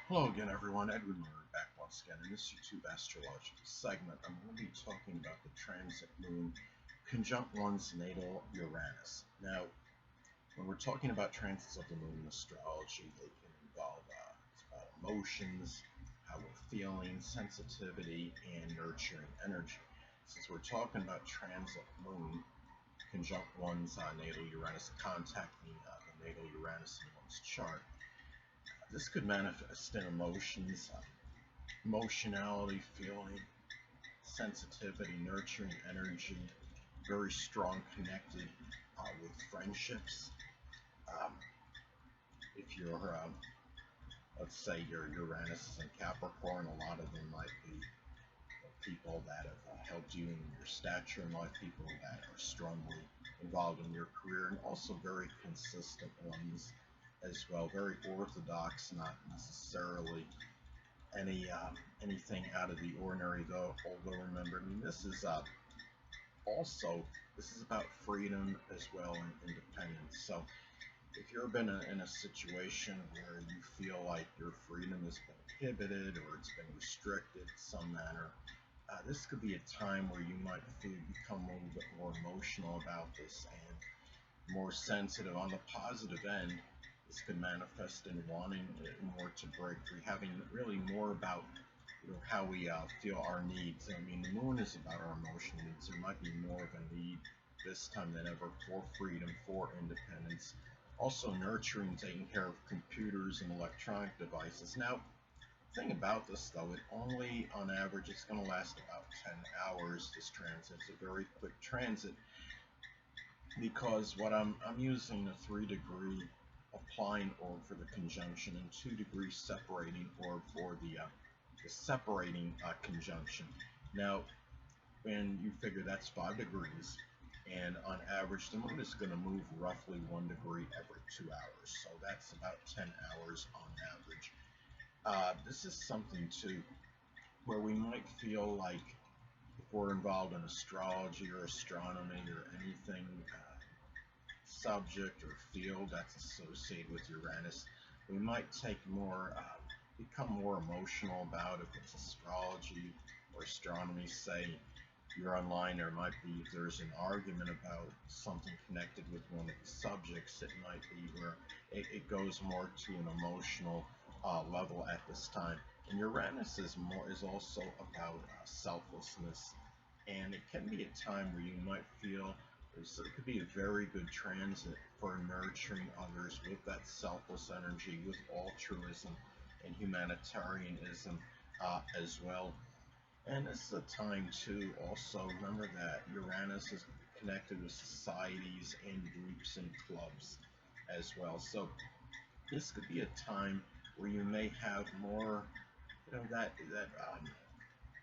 Hello again, everyone. Edwin Learnard back once again. In this YouTube astrological segment, I'm going to be talking about the transit moon conjunct one's natal Uranus. Now, when we're talking about transits of the moon in astrology, they can involve it's about emotions, how we're feeling, sensitivity, and nurturing energy. Since we're talking about transit moon conjunct one's natal Uranus, contacting the natal Uranus in one's chart, this could manifest in emotions, emotionality, feeling, sensitivity, nurturing energy, very strong connected with friendships. Um, if you're, let's say your Uranus is in Capricorn, a lot of them might be people that have helped you in your stature in life, people that are strongly involved in your career, and also very consistent ones as well, very orthodox, not necessarily anything out of the ordinary, though. Although remember, this is about freedom as well and independence. So if you've been in a situation where you feel like your freedom has been inhibited or it's been restricted in some manner, this could be a time where you might become a little bit more emotional about this and more sensitive. On the positive end, this could manifest in wanting more to break free, having really more about how we feel our needs. I mean, the moon is about our emotional needs. There might be more of a need this time than ever for freedom, for independence. Also nurturing, taking care of computers and electronic devices. Now, the thing about this, though, it only, on average, it's going to last about 10 hours, this transit. It's a very quick transit because what I'm using a 3-degree applying orb for the conjunction and 2-degree separating orb for the separating conjunction. Now, when you figure that's 5 degrees, and on average, the moon is going to move roughly 1 degree every 2 hours, so that's about 10 hours on average. This is something too where we might feel like if we're involved in astrology or astronomy or anything subject or field that's associated with Uranus, we might become more emotional about if it's astrology or astronomy. Say you're online, there's an argument about something connected with one of the subjects. It might be where it goes more to an emotional level at this time. And Uranus is also about selflessness, and it can be a time where you might feel it could be a very good transit for nurturing others with that selfless energy, with altruism and humanitarianism as well. And this is a time to also remember that Uranus is connected with societies and groups and clubs as well. So this could be a time where you may have more,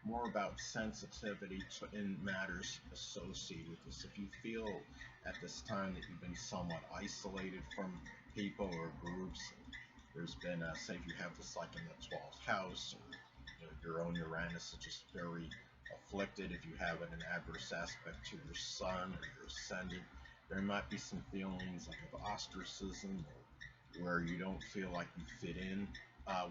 more about sensitivity in matters associated with this. If you feel at this time that you've been somewhat isolated from people or groups, there's been, say, if you have this like in the 12th house, or your own Uranus is just very afflicted, if you have an adverse aspect to your sun or your ascendant, there might be some feelings like of ostracism, or where you don't feel like you fit in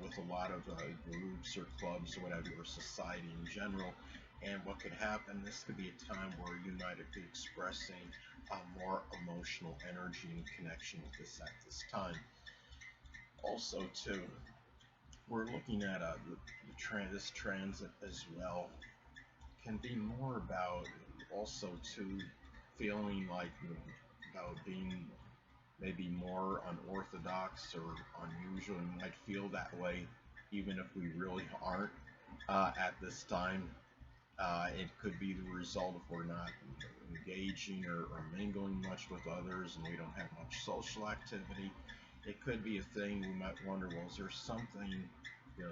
with a lot of groups or clubs or whatever, or society in general. And what could happen, this could be a time where you might be expressing more emotional energy and connection with this at this time. Also, too, we're looking at this transit as well can be more about also too feeling like about being maybe more unorthodox or unusual. We might feel that way even if we really aren't at this time. It could be the result if we're not engaging or mingling much with others and we don't have much social activity. It could be a thing we might wonder, well, is there something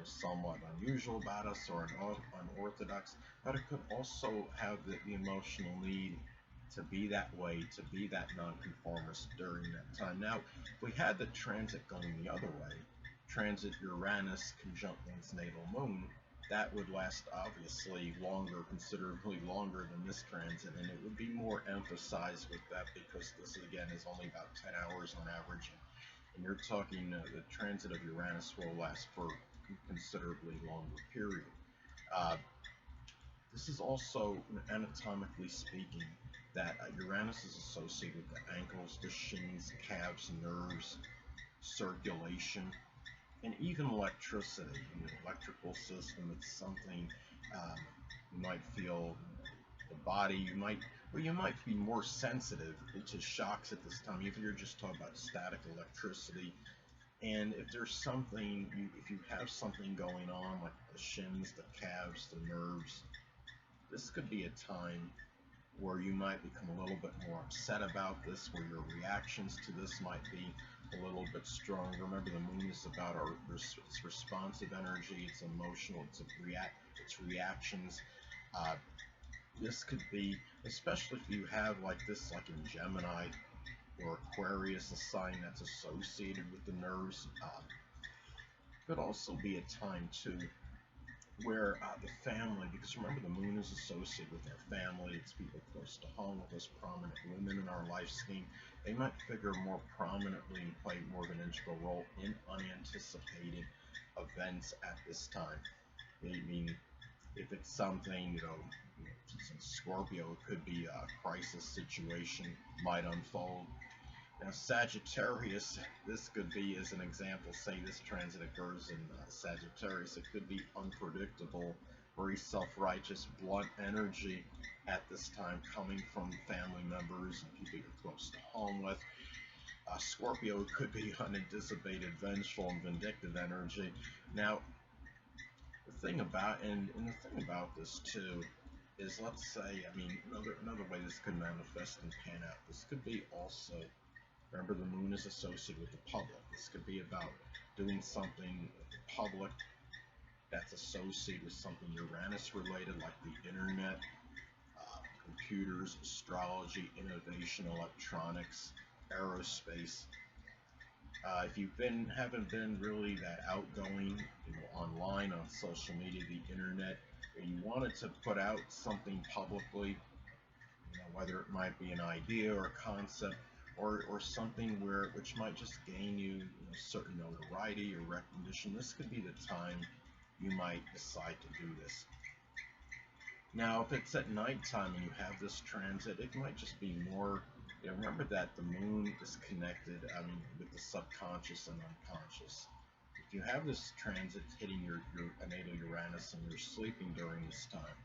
somewhat unusual about us or unorthodox? But it could also have the emotional need to be that way, to be that nonconformist during that time. Now, if we had the transit going the other way, transit Uranus conjunct one's natal moon, that would last obviously longer, considerably longer than this transit, and it would be more emphasized with that because this again is only about 10 hours on average. And you're talking the transit of Uranus will last for a considerably longer period. Uh, this is also, anatomically speaking, that Uranus is associated with the ankles, the shins, calves, nerves, circulation, and even electricity. In the electrical system, it's something you might feel the body. You might be more sensitive to shocks at this time. If you're just talking about static electricity, and if there's something, if you have something going on like the shins, the calves, the nerves, this could be a time where you might become a little bit more upset about this, where your reactions to this might be a little bit stronger. Remember, the moon is about it's responsive energy, it's emotional, it's reactions. Uh, this could be, especially if you have like this, like in Gemini or Aquarius, a sign that's associated with the nerves. Could also be a time too where the family, because remember the moon is associated with our family, it's people close to home, with those prominent women in our life scheme, they might figure more prominently and play more of an integral role in unanticipated events at this time. I mean, if it's something, since Scorpio, it could be a crisis situation might unfold. Now, Sagittarius, this could be, as an example, say this transit occurs in Sagittarius, it could be unpredictable, very self-righteous, blunt energy at this time coming from family members and people you're close to home with. Scorpio could be unanticipated, vengeful, and vindictive energy. Now, the thing about, and the thing about this too, is let's say, I mean, another way this could manifest and pan out, this could be also, remember, the moon is associated with the public. This could be about doing something with the public that's associated with something Uranus related, like the internet, computers, astrology, innovation, electronics, aerospace. If haven't been really that outgoing, online on social media, the internet, and you wanted to put out something publicly, whether it might be an idea or a concept, or something which might just gain you, certain notoriety or recognition. This could be the time you might decide to do this. Now, if it's at nighttime and you have this transit, it might just be more. Remember that the moon is connected, with the subconscious and unconscious. If you have this transit hitting your natal Uranus and you're sleeping during this time,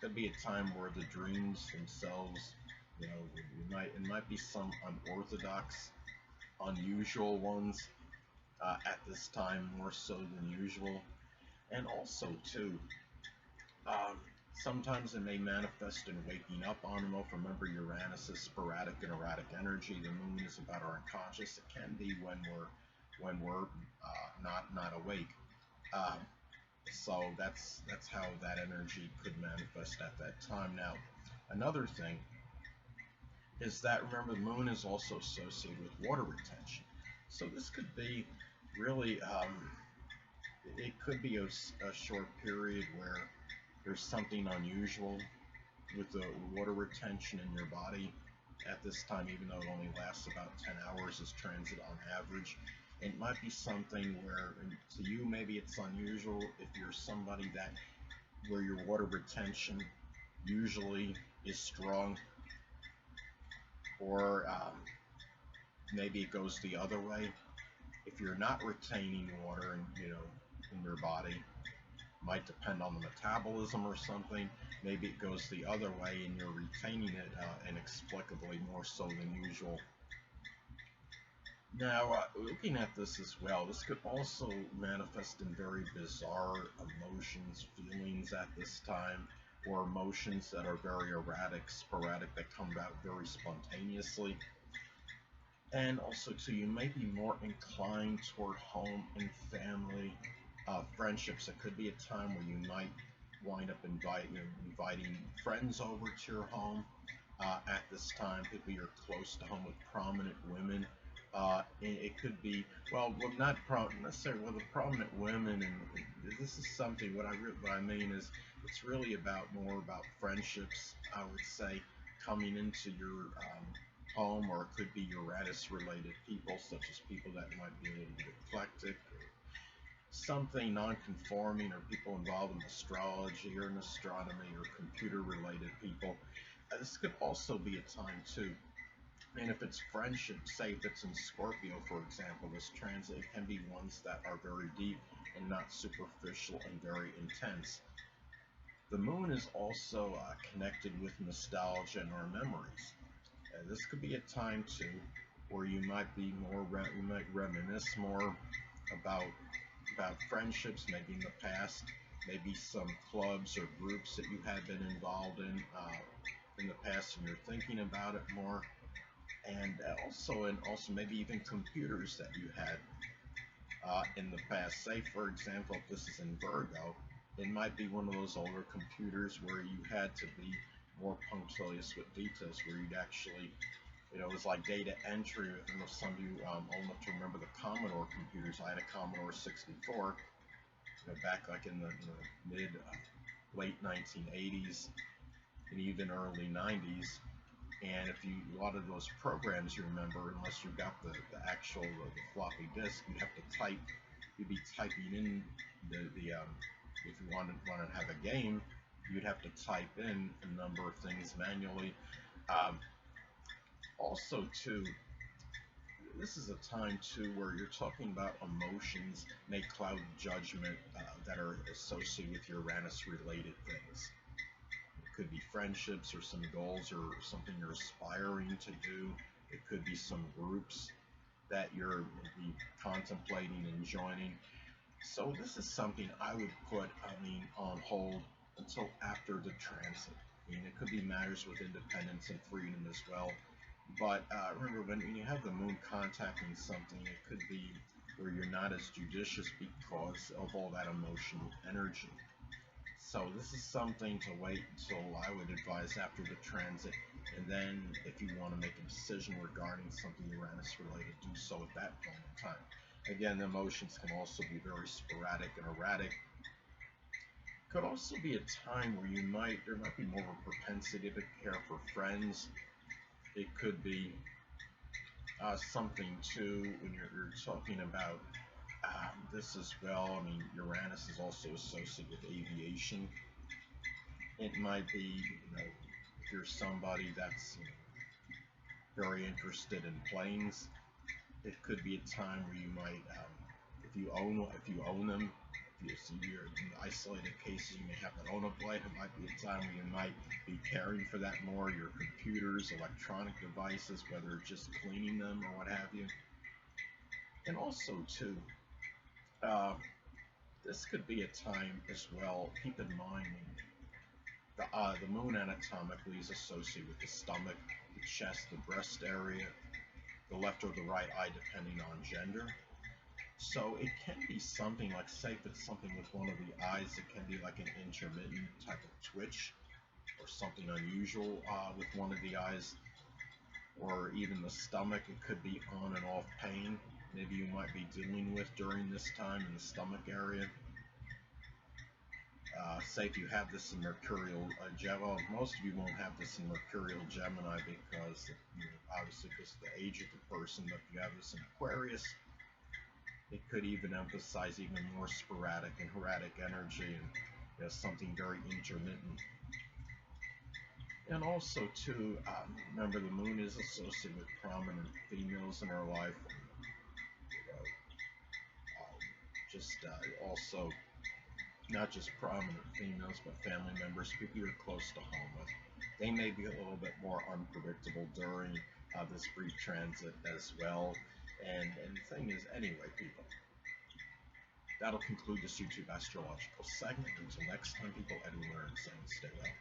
could be a time where the dreams themselves, it might be some unorthodox, unusual ones at this time, more so than usual. And also too, um, sometimes it may manifest in waking up on and off. Remember, Uranus is sporadic and erratic energy. The moon is about our unconscious. It can be when we're not awake. Um, So that's how that energy could manifest at that time. Now, another thing is that, remember, the moon is also associated with water retention. So this could be really, it could be a short period where there's something unusual with the water retention in your body at this time, even though it only lasts about 10 hours as transit on average. It might be something where, to you, maybe it's unusual if you're somebody that, where your water retention usually is strong, or maybe it goes the other way. If you're not retaining water in your body, might depend on the metabolism or something. Maybe it goes the other way and you're retaining it inexplicably more so than usual. Now, looking at this as well, this could also manifest in very bizarre emotions, feelings at this time, or emotions that are very erratic, sporadic, that come about very spontaneously. And also, too, you may be more inclined toward home and family friendships. It could be a time where you might wind up inviting friends over to your home at this time. People you're close to home, with prominent women. It could be, well, not necessarily with the prominent women, and this is something. What I mean is, it's really more about friendships. I would say, coming into your home, or it could be Uranus-related people, such as people that might be a little bit eclectic, or something non-conforming, or people involved in astrology or in astronomy or computer-related people. This could also be a time too. And if it's friendship, say if it's in Scorpio, for example, this transit, it can be ones that are very deep and not superficial and very intense. The moon is also connected with nostalgia and our memories. This could be a time too where you might be more, you might reminisce more about friendships, maybe in the past, maybe some clubs or groups that you had been involved in the past, and you're thinking about it more. And also maybe even computers that you had in the past. Say, for example, if this is in Virgo, it might be one of those older computers where you had to be more punctilious with details, where you'd actually, it was like data entry. I don't know if some of you old enough to remember the Commodore computers. I had a Commodore 64, back like in the mid, late 1980s and even early 90s. And if you, a lot of those programs, you remember, unless you got the actual the floppy disk, you'd be typing in if you wanted to have a game, you'd have to type in a number of things manually. Also, too, this is a time too where you're talking about emotions may cloud judgment that are associated with Uranus-related things. It could be friendships or some goals or something you're aspiring to do. It could be some groups that you're maybe contemplating and joining. So this is something I would put, on hold until after the transit. It could be matters with independence and freedom as well. But remember, when you have the moon contacting something, it could be where you're not as judicious because of all that emotional energy. So this is something to wait until, I would advise, after the transit, and then if you want to make a decision regarding something Uranus related, do so at that point in time. Again, the emotions can also be very sporadic and erratic. Could also be a time where there might be more of a propensity to care for friends. It could be something too when you're talking about this as well. Uranus is also associated with aviation. It might be, if you're somebody that's very interested in planes, it could be a time where you might, if you own them, if you're in isolated cases, you may happen to own a plane. It might be a time where you might be caring for that more. Your computers, electronic devices, whether it's just cleaning them or what have you. And also too, this could be a time as well. Keep in mind the moon anatomically is associated with the stomach, the chest, the breast area, the left or the right eye, depending on gender. So it can be something like, say, if it's something with one of the eyes, it can be like an intermittent type of twitch or something unusual with one of the eyes, or even the stomach. It could be on and off pain. Maybe you might be dealing with during this time in the stomach area. Say if you have this in Mercurial Gemini, most of you won't have this in Mercurial Gemini because, obviously, because of the age of the person. But if you have this in Aquarius, it could even emphasize even more sporadic and erratic energy, and something very intermittent. And also, too, remember the moon is associated with prominent females in our life. Also, not just prominent females, but family members, people you're close to home with. They may be a little bit more unpredictable during this brief transit as well. And the thing is, anyway, people, that'll conclude this YouTube astrological segment. Until next time, people, Edwin Learnard saying stay well.